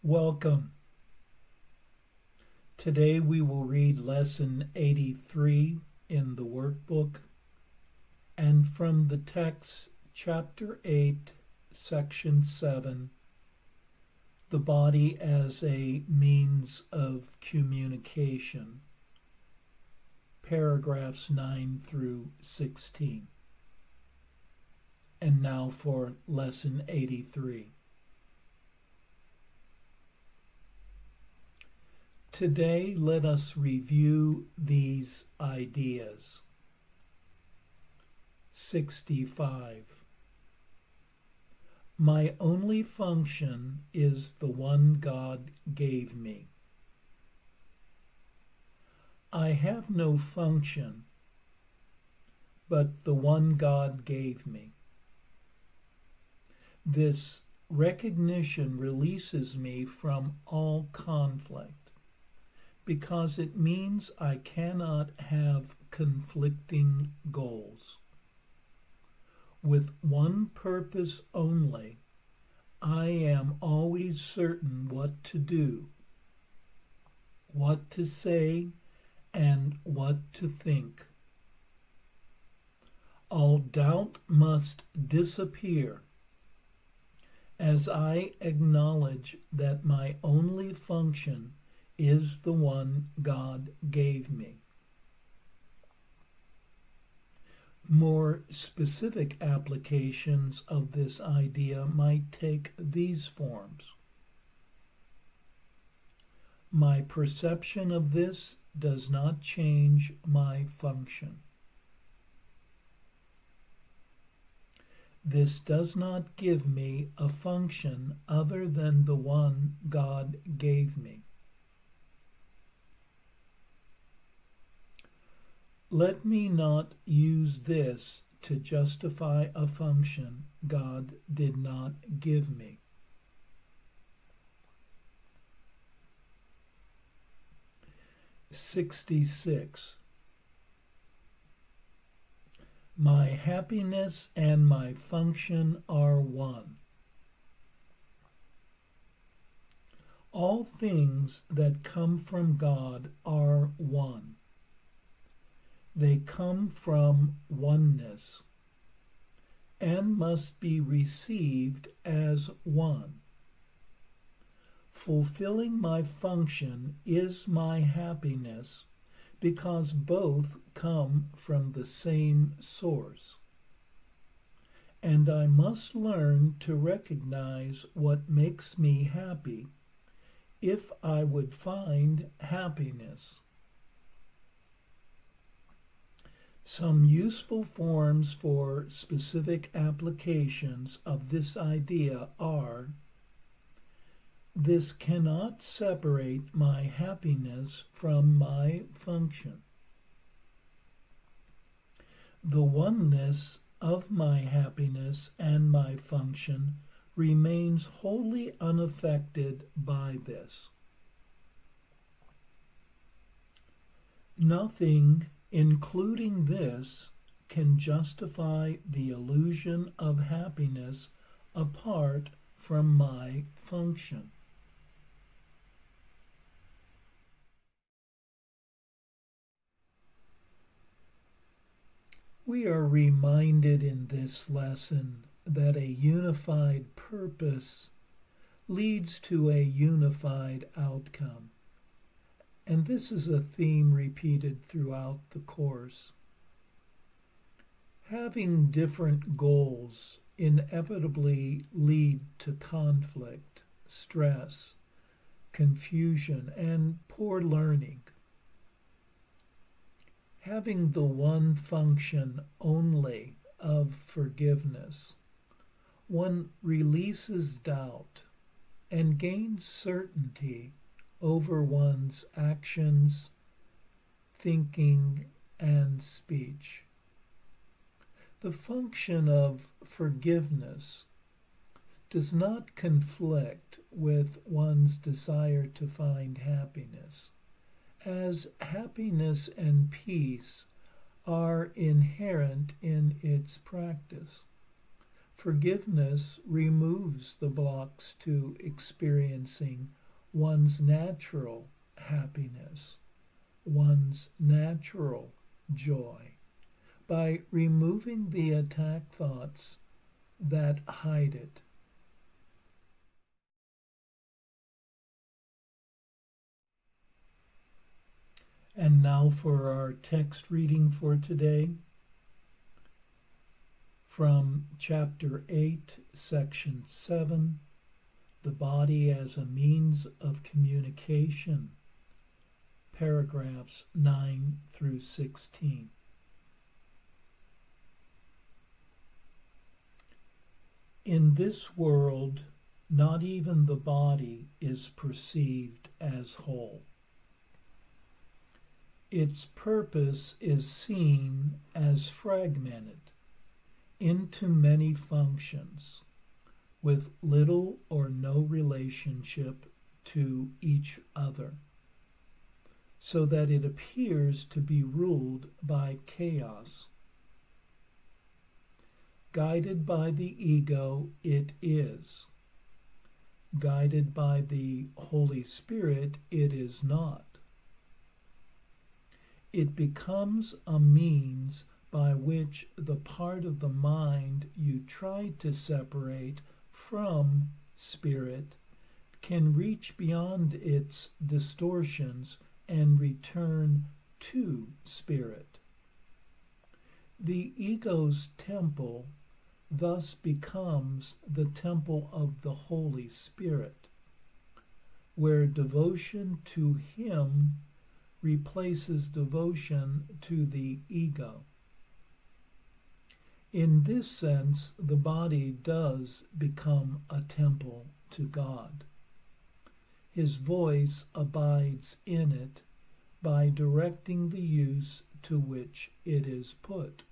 Welcome. Today we will read Lesson 83 in the workbook and from the text, Chapter 8, Section 7, The Body as a Means of Communication, paragraphs 9 through 16. And now for Lesson 83. Today, let us review these ideas. 65. My only function is the one God gave me. I have no function, but the one God gave me. This recognition releases me from all conflict, because it means I cannot have conflicting goals. With one purpose only, I am always certain what to do, what to say, and what to think. All doubt must disappear as I acknowledge that my only function is the one God gave me. More specific applications of this idea might take these forms. My perception of this does not change my function. This does not give me a function other than the one God gave me. Let me not use this to justify a function God did not give me. "66. My happiness and my function are one. All things that come from God are one. They come from oneness and must be received as one. Fulfilling my function is my happiness because both come from the same source. And I must learn to recognize what makes me happy if I would find happiness. Some useful forms for specific applications of this idea are: this cannot separate my happiness from my function. The oneness of my happiness and my function remains wholly unaffected by this. Nothing, including this, can justify the illusion of happiness apart from my function. We are reminded in this lesson that a unified purpose leads to a unified outcome. And this is a theme repeated throughout the course. Having different goals inevitably lead to conflict, stress, confusion, and poor learning. Having the one function only of forgiveness, one releases doubt and gains certainty over one's actions, thinking, and speech. The function of forgiveness does not conflict with one's desire to find happiness, as happiness and peace are inherent in its practice. Forgiveness removes the blocks to experiencing one's natural happiness, one's natural joy, by removing the attack thoughts that hide it. And now for our text reading for today from chapter 8, section 7, the body as a means of communication, paragraphs 9 through 16. In this world, not even the body is perceived as whole. Its purpose is seen as fragmented into many functions, with little or no relationship to each other, so that it appears to be ruled by chaos. Guided by the ego, it is. Guided by the Holy Spirit, it is not. It becomes a means by which the part of the mind you tried to separate from spirit can reach beyond its distortions and return to spirit. The ego's temple thus becomes the temple of the Holy Spirit, where devotion to Him replaces devotion to the ego. In this sense, the body does become a temple to God. His voice abides in it by directing the use to which it is put.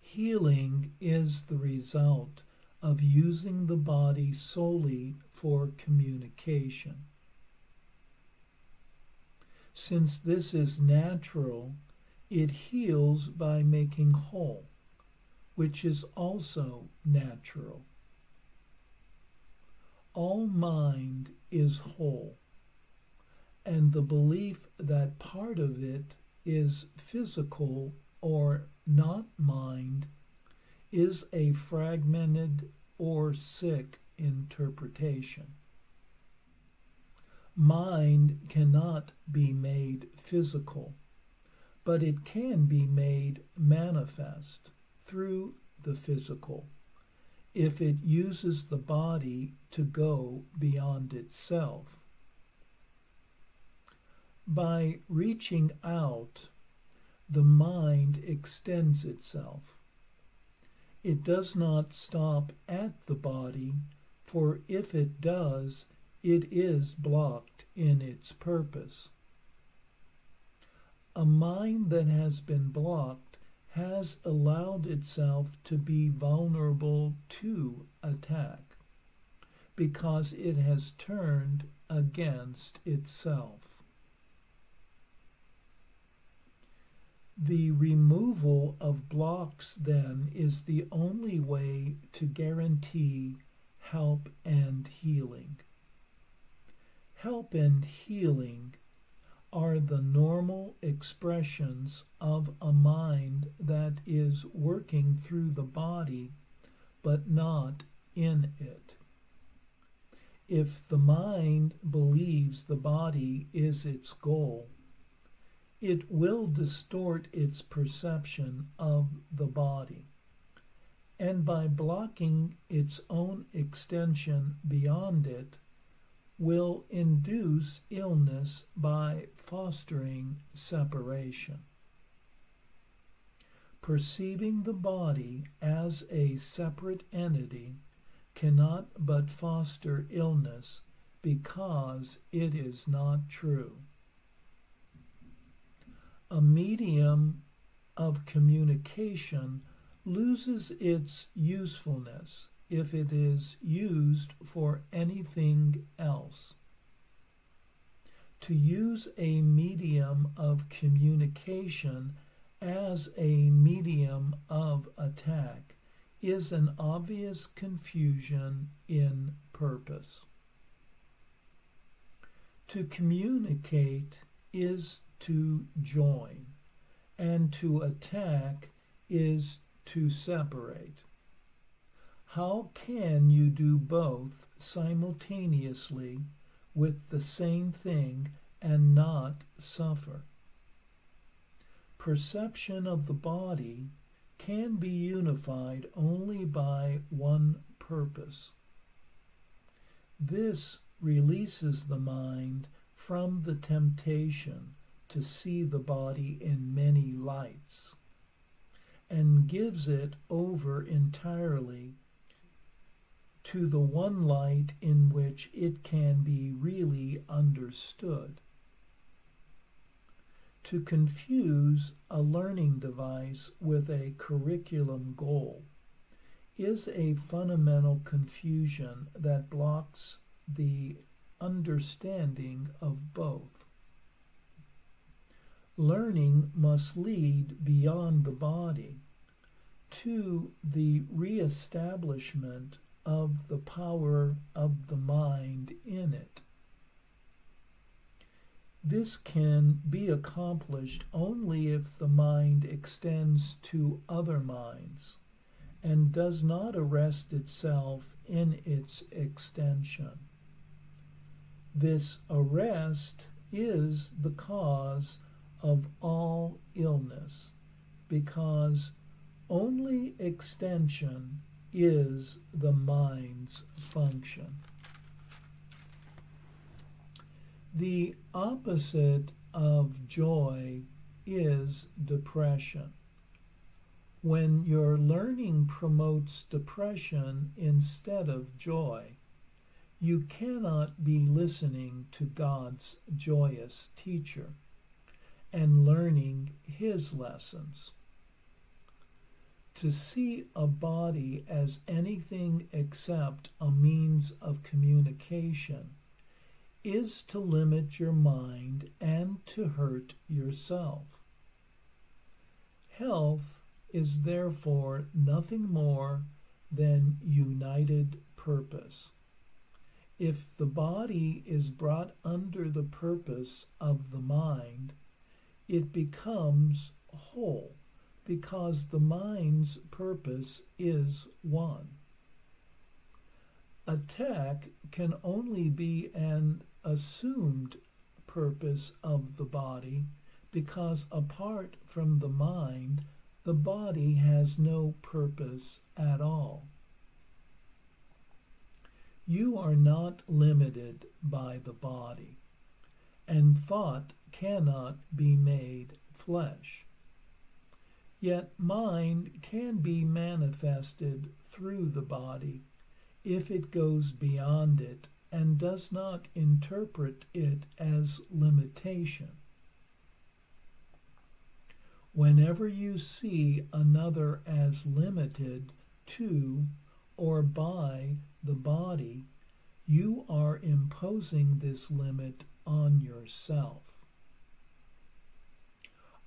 Healing is the result of using the body solely for communication. Since this is natural, it heals by making whole, which is also natural. All mind is whole, and the belief that part of it is physical or not mind is a fragmented or sick interpretation. Mind cannot be made physical, but it can be made manifest through the physical if it uses the body to go beyond itself. By reaching out, the mind extends itself. It does not stop at the body, for if it does, it is blocked in its purpose. A mind that has been blocked has allowed itself to be vulnerable to attack, because it has turned against itself. The removal of blocks, then, is the only way to guarantee help and healing. Help and healing are the normal expressions of a mind that is working through the body, but not in it. If the mind believes the body is its goal, it will distort its perception of the body, and by blocking its own extension beyond it, will induce illness by fostering separation. Perceiving the body as a separate entity cannot but foster illness because it is not true. A medium of communication loses its usefulness if it is used for anything else. To use a medium of communication as a medium of attack is an obvious confusion in purpose. To communicate is to join, and to attack is to separate. How can you do both simultaneously with the same thing and not suffer? Perception of the body can be unified only by one purpose. This releases the mind from the temptation to see the body in many lights and gives it over entirely to the one light in which it can be really understood. To confuse a learning device with a curriculum goal is a fundamental confusion that blocks the understanding of both. Learning must lead beyond the body to the reestablishment of the power of the mind in it. This can be accomplished only if the mind extends to other minds and does not arrest itself in its extension. This arrest is the cause of all illness, because only extension is the mind's function. The opposite of joy is depression. When your learning promotes depression instead of joy, you cannot be listening to God's joyous teacher and learning his lessons. To see a body as anything except a means of communication is to limit your mind and to hurt yourself. Health is therefore nothing more than united purpose. If the body is brought under the purpose of the mind, it becomes whole, because the mind's purpose is one. Attack can only be an assumed purpose of the body, because apart from the mind, the body has no purpose at all. You are not limited by the body, and thought cannot be made flesh. Yet mind can be manifested through the body if it goes beyond it and does not interpret it as limitation. Whenever you see another as limited to or by the body, you are imposing this limit on yourself.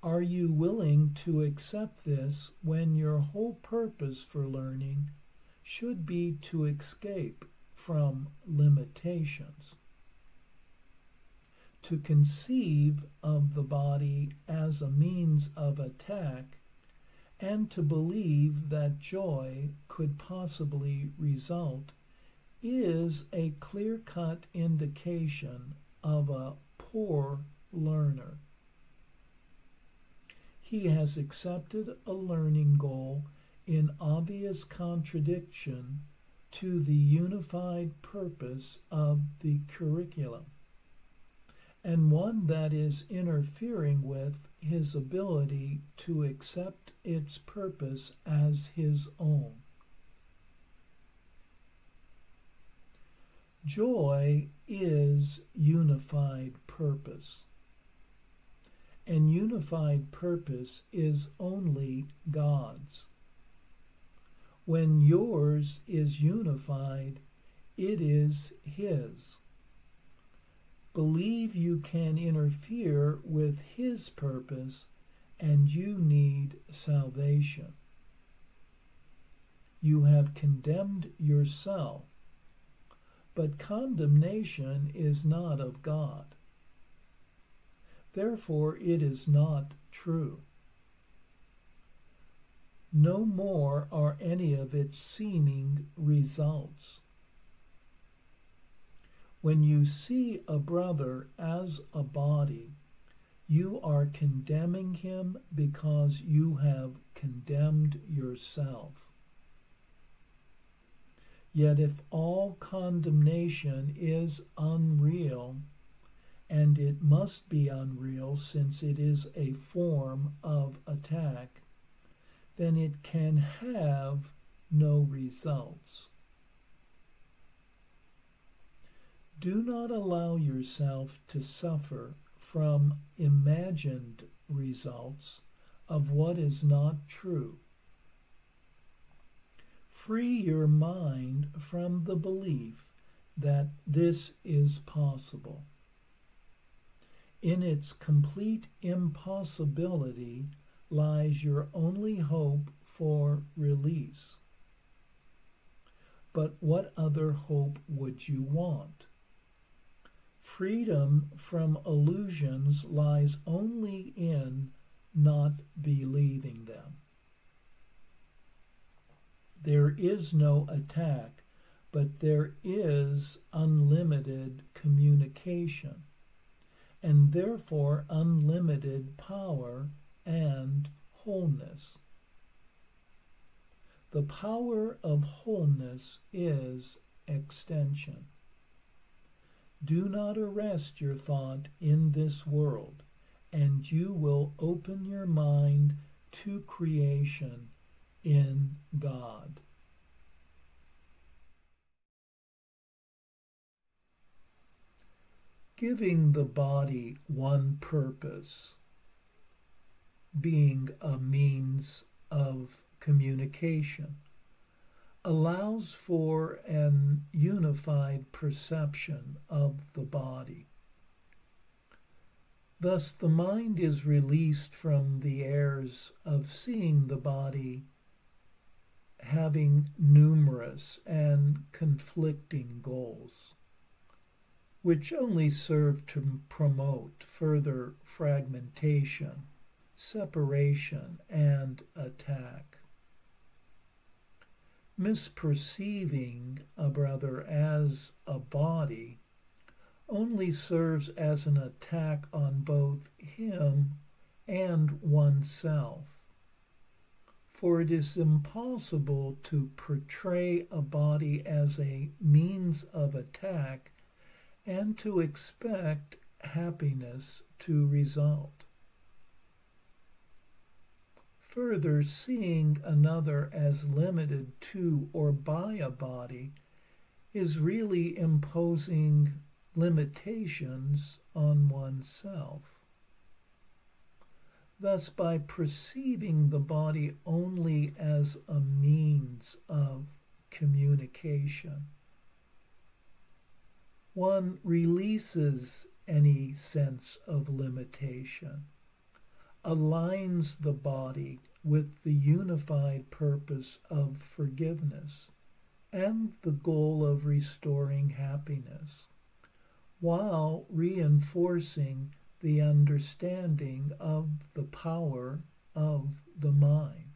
Are you willing to accept this when your whole purpose for learning should be to escape from limitations? To conceive of the body as a means of attack and to believe that joy could possibly result is a clear-cut indication of a poor learner. He has accepted a learning goal in obvious contradiction to the unified purpose of the curriculum, and one that is interfering with his ability to accept its purpose as his own. Joy is unified purpose, and unified purpose is only God's. When yours is unified, it is his. Believe you can interfere with his purpose, and you need salvation. You have condemned yourself, but condemnation is not of God. Therefore, it is not true. No more are any of its seeming results. When you see a brother as a body, you are condemning him because you have condemned yourself. Yet if all condemnation is unreal, and it must be unreal since it is a form of attack, then it can have no results. Do not allow yourself to suffer from imagined results of what is not true. Free your mind from the belief that this is possible. In its complete impossibility lies your only hope for release. But what other hope would you want? Freedom from illusions lies only in not believing them. There is no attack, but there is unlimited communication, and therefore unlimited power and wholeness. The power of wholeness is extension. Do not arrest your thought in this world, and you will open your mind to creation in God. Giving the body one purpose, being a means of communication, allows for an unified perception of the body. Thus, the mind is released from the errors of seeing the body having numerous and conflicting goals, which only serve to promote further fragmentation, separation, and attack. Misperceiving a brother as a body only serves as an attack on both him and oneself, for it is impossible to portray a body as a means of attack and to expect happiness to result. Further, seeing another as limited to or by a body is really imposing limitations on oneself. Thus, by perceiving the body only as a means of communication, one releases any sense of limitation, aligns the body with the unified purpose of forgiveness and the goal of restoring happiness, while reinforcing the understanding of the power of the mind.